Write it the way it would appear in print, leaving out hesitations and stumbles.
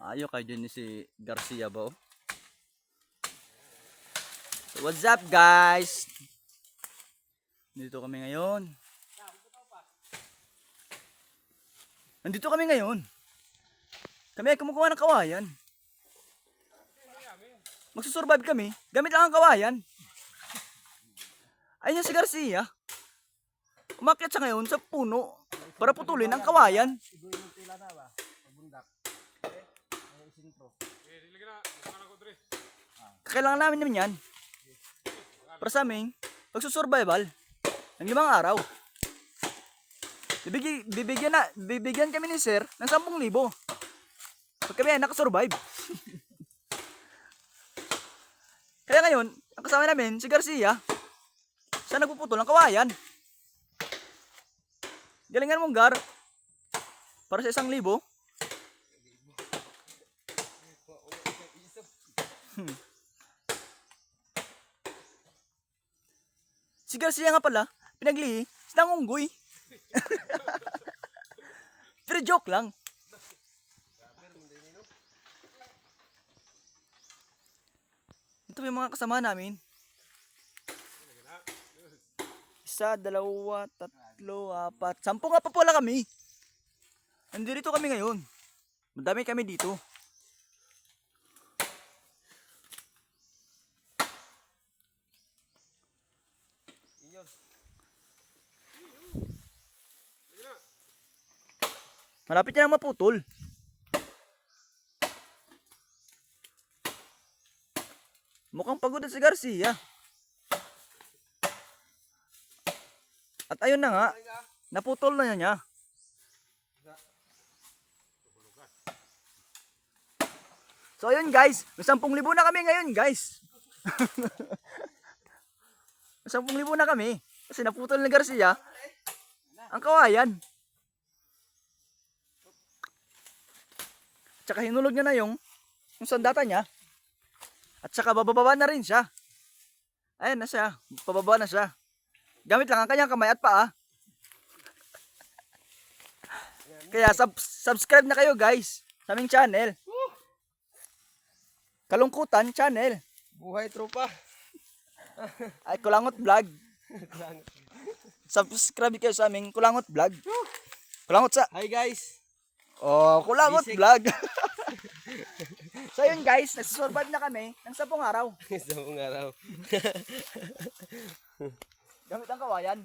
Ayaw kayo din ni si Garcia ba oh? So what's up guys? Nandito kami ngayon. Kami ay kumukuha ng kawayan. Magsusurvive kami. Gamit lang ang kawayan. Ayun si Garcia. Umakyat siya ngayon sa puno para putulin ang kawayan. Kailangan namin yan para sa aming pagsusurvival ng 5 araw. Bibigyan kami ni sir ng 10,000 pag kami ay nakasurvive. Kaya ngayon, ang kasama namin si Garcia, siya nagpuputol ng kawayan. Galingan mong Gar para sa 1,000. Si Garcia nga pala, pinaglihi, sinang unggoy. Pero joke lang. Ito yung mga kasama namin. 1, 2, 3, 4, 10 nga pa pala kami. Nandito kami ngayon. Madami kami dito. Malapit na maputol. Mukhang pagod na si Garcia. At ayun na nga, naputol na niya. So ayun guys, may 10,000 na kami ngayon guys. May 10,000 na kami. Kasi naputol ni Garcia ang kawayan. Tsaka hinulog niya na yung sandata niya. At saka bababa na rin siya. Ayan na siya, pababa na siya. Gamit lang ang kanyang kamay at paa. Kaya subscribe na kayo guys sa aming channel. Kalungkutan channel. Buhay tropa. Ay Kulangot Vlog. Subscribe kayo sa aming Kulangot Vlog. Kulangot sa. Hi guys. Oh, Kulangot Vlog. So yun guys, nagsusurvive na kami ng 10 araw. 10 araw. Gamit ang kawayan.